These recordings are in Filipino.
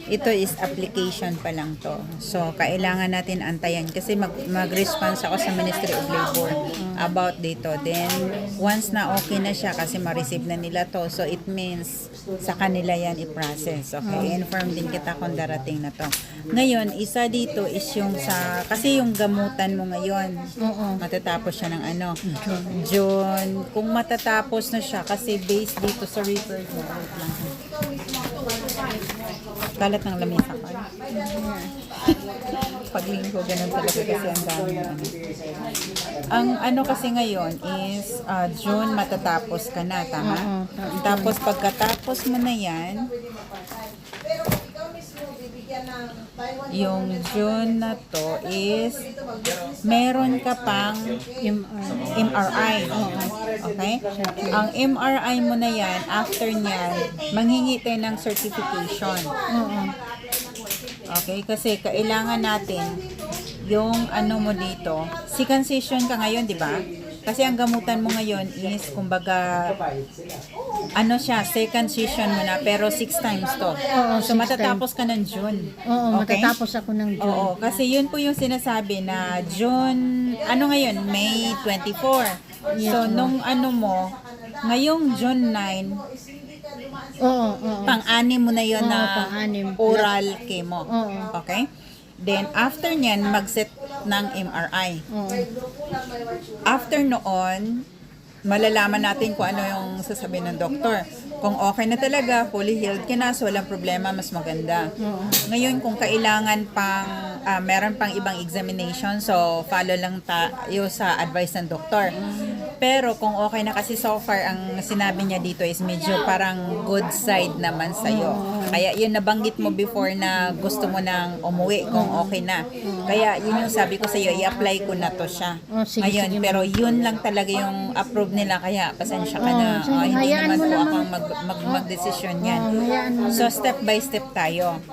Ito is application pa lang to. So, kailangan natin antayan kasi mag-response ako sa Ministry of Labor about dito. Then, once na okay na siya kasi ma-receive na nila to, so it means sa kanila yan i-process. Okay, inform din kita kung darating na to. Ngayon, isa dito is yung sa, kasi yung gamutan mo ngayon, matatapos siya ng ano, June. Kung matatapos na siya, kasi based dito sa record mo, wait lang. Kalat ng lamesa pa. Paglinggo, ganun talaga kasi ang dami ano. Ang ano kasi ngayon is June matatapos ka na, tama? Tapos pagkatapos mo na yan, yung June na to is meron ka pang MRI. Okay? Ang MRI mo na yan, after nyan, manghingi tayo ng certification. Okay? Kasi kailangan natin yung ano mo dito, circumcision ka ngayon, di ba? Kasi ang gamutan mo ngayon is, kumbaga, ano siya, second session mo na, pero 6 times to. So, matatapos ka ng June. Okay? Matatapos ako ng June. Oo, kasi yun po yung sinasabi na June, ano ngayon, May 24. So, nung ano mo, ngayong June 9, pang-anim mo na yun na oral chemo. Okay? Then, after nyan, mag-set ng MRI. After noon, malalaman natin kung ano yung sasabihin ng doktor. Kung okay na talaga, fully healed ka na, so walang problema, mas maganda. Ngayon, kung kailangan pang, meron pang ibang examination, so follow lang tayo sa advice ng doktor. Pero kung okay na kasi so far, ang sinabi niya dito is medyo parang good side naman sa'yo. Kaya yun nabanggit mo before na gusto mo nang umuwi kung okay na. Kaya yun yung sabi ko sa'yo, i-apply ko na to siya. Ngayon, pero yun lang talaga yung approve nila, kaya pasensya ka na. Hindi naman po ako mag-desisyon yan. So, step by step tayo.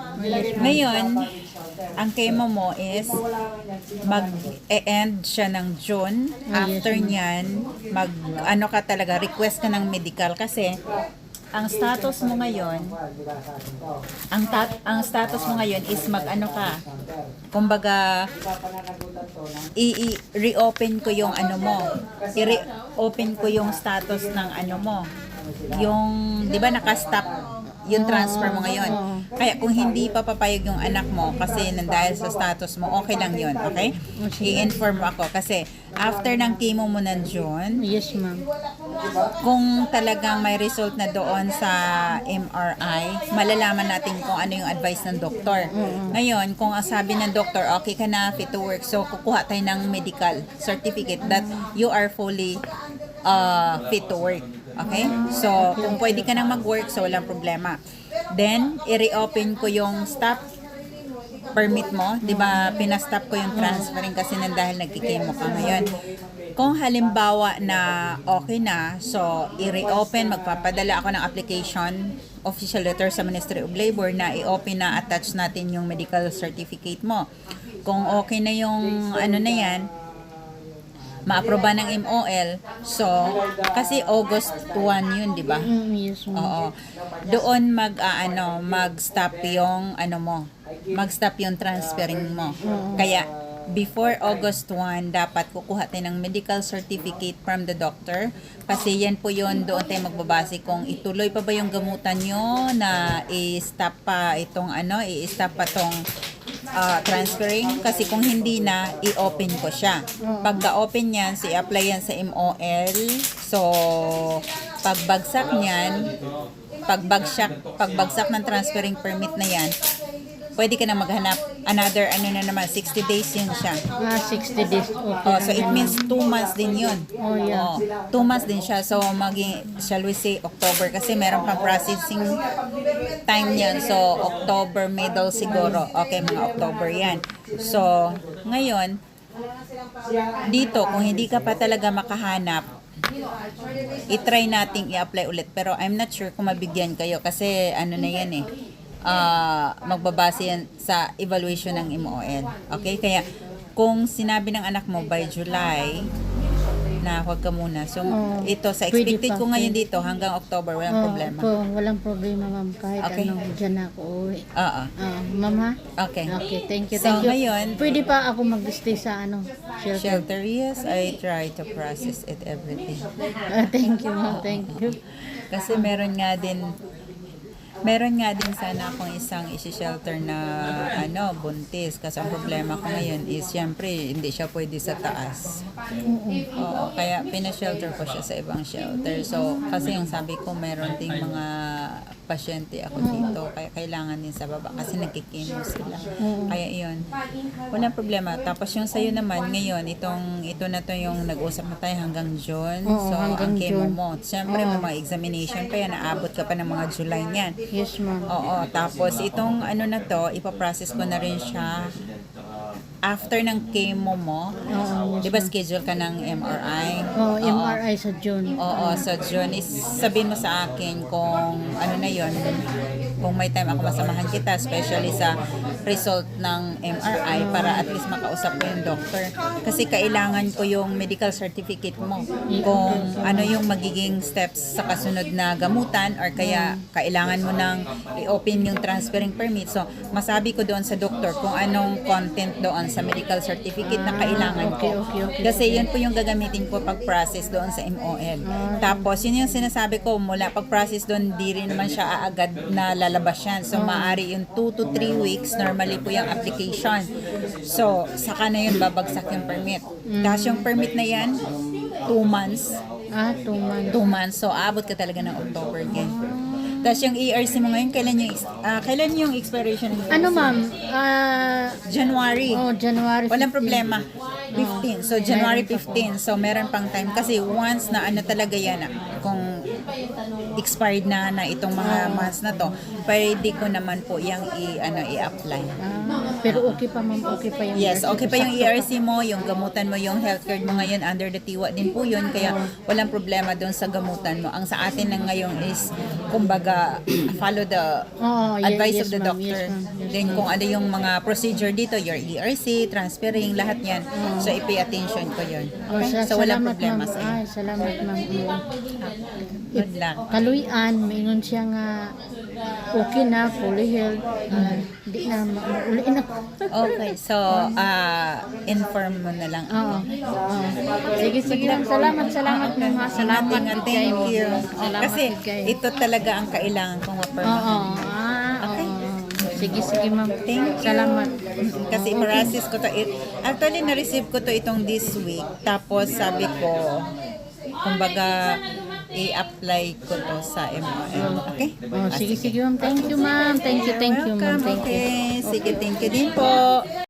Ngayon, ang chemo mo is mag-e-end siya ng June. After nyan, ano ka talaga, request ka ng medical kasi ang status mo ngayon, ang status mo ngayon is mag-ano ka, kumbaga, i-reopen ko yung ano mo, i-reopen ko yung status ng ano mo, yung, di ba naka-stop yung transfer mo ngayon. Kaya kung hindi pa papayag yung anak mo kasi dahil sa status mo, okay lang yun, okay? I-inform mo ako kasi after ng chemo mo ng June, Yes, ma'am. kung talagang may result na doon sa MRI, malalaman natin kung ano yung advice ng doktor. Ngayon, kung ang sabi ng doktor, okay ka na, fit to work, so kukuha tayo ng medical certificate that you are fully fit to work. Okay? So, kung pwede ka nang mag-work, so walang problema. Then, i-reopen ko yung stop permit mo. Di ba, pinastop ko yung transferring kasi dahil nagkikimo ka ngayon. Kung halimbawa na okay na, so, i-reopen, magpapadala ako ng application, official letter sa Ministry of Labor na i-open na, attach natin yung medical certificate mo. Kung okay na yung ano na yan, ma-aproba ng MOL. So, kasi August 1 yun, di ba? Yes, ma'am. Oo. Doon mag-stop yung ano mo. Mag-stop yung transferring mo. Kaya before August 1, dapat kukuha tayo ng medical certificate from the doctor. Kasi yan po yun, doon tayo magbabase kung ituloy pa ba yung gamutan nyo na i-stop pa itong i-stop pa tong transferring, kasi kung hindi na, i-open ko siya. Pagka-open yan, i-apply yan sa MOL. So, pagbagsak niyan, pagbagsak ng transferring permit na yan, pwede ka na maghanap another na naman, 60 days yun siya. 60 days. Okay. So it means 2 months din yun. Oh, yeah. 2 months din siya. So shall we say October, kasi meron pang processing time yan. So October middle siguro. Okay, mga October yan. So ngayon, dito kung hindi ka pa talaga makahanap, i-try nating i-apply ulit. Pero I'm not sure kung mabigyan kayo kasi ano na yan magbabase yan sa evaluation ng MOL. Okay? Kaya kung sinabi ng anak mo by July, na huwag ka muna. So, Oo. ito, sa Pwede expected pa, ko ngayon pwede. dito, hanggang October, walang Oo, problema. walang problema, ma'am. Kahit Okay. dyan ako uwi. Oo. Ma'am ha? Okay. Okay, thank you, So, thank you. ngayon- Pwede pa ako mag-stay sa shelter? Shelter, yes, I try to process it everything. Thank you, ma'am. Thank you. Kasi meron nga din sana akong isang isi-shelter na buntis. Kasi ang problema ko ngayon is, syempre, hindi siya pwede sa taas. Oo, kaya pina-shelter ko siya sa ibang shelter. So, kasi yung sabi ko, meron ding mga pasyente ako dito. Kaya kailangan din sa baba kasi nagkikimo sila. Kaya yun, walang problema. Tapos yung sa'yo naman, ngayon, ito na to yung nag-usap na tayo hanggang June. Oo, So, hanggang ang chemo June. mo. Siyempre, may mga examination pa yan. Naabot ka pa ng mga July niyan. Yes, ma'am. Oo, tapos itong na to, ipaprocess ko na rin siya after ng chemo mo. Oo, yes, Di ba schedule ka ng MRI? Oh, Oo. MRI sa June. Oo, so June is sabihin mo sa akin kung na yon, kung may time ako masamahan kita, especially sa result ng MRI para at least makausap ko yung doctor. Kasi kailangan ko yung medical certificate mo kung ano yung magiging steps sa kasunod na gamutan or kaya kailangan mo nang i-open yung transferring permit. So, masabi ko doon sa doctor kung anong content doon sa medical certificate na kailangan ko. Okay. Kasi yun po yung gagamitin ko pag-process doon sa MOL. Tapos, yun yung sinasabi ko, mula pag-process doon, di rin naman siya aagad na lalabas yan. So, maaari yung 2 to 3 weeks, normally po yung application. So, saka na yun babagsak yung permit. Tapos yung permit na yan, 2 months. 2 months. 2 months. So, aabot ka talaga ng October again. Tapos yung ERC mo ngayon, kailan yung expiration mo? Ano, ma'am? January. January 15. Walang problema. 15. So, January 15. So, meron pang time. Kasi once na talaga yan, kung expired na itong mga months na to, pwede ko naman po yung i-apply. Pero okay pa, ma'am. Okay pa yung Yes, ERC. okay pa yung Sakto ERC mo, yung gamutan mo, yung health card mo ngayon, under the TIWA din po yun. Kaya walang problema doon sa gamutan mo. Ang sa atin na ngayon is, kumbaga, follow the advice yes, of the ma'am. doctor. Yes, ma'am. Yes, Then kung ano yung mga procedure dito, your ERC, transferring, lahat yan. So, i-pay attention ko yun. Okay? So, walang salamat, problema ma'am. sa'yo. Salamat, ma'am. Good luck. Kaluyan, maingon siya nga okay na, fully healed. Di na mauli na. Okay, so, inform mo na lang. Oo. Sige, ma'am. Salamat, ma'am. Ha. Salamat. Ingat, gid thank kayo. you. Salamat. Kasi, gid kayo. ito talaga ang kailangan kong Oo. ma-permanent. Okay. Sige, ma'am. Thank you. Salamat. Kasi process ko to. Actually, na-receive ko to itong this week. Tapos sabi ko, kumbaga, i-apply ko to sa MOL. Okay? Sige, ma'am. Thank you, ma'am. Thank you, ma'am. Welcome. Thank you. Okay. Sige, thank you din po.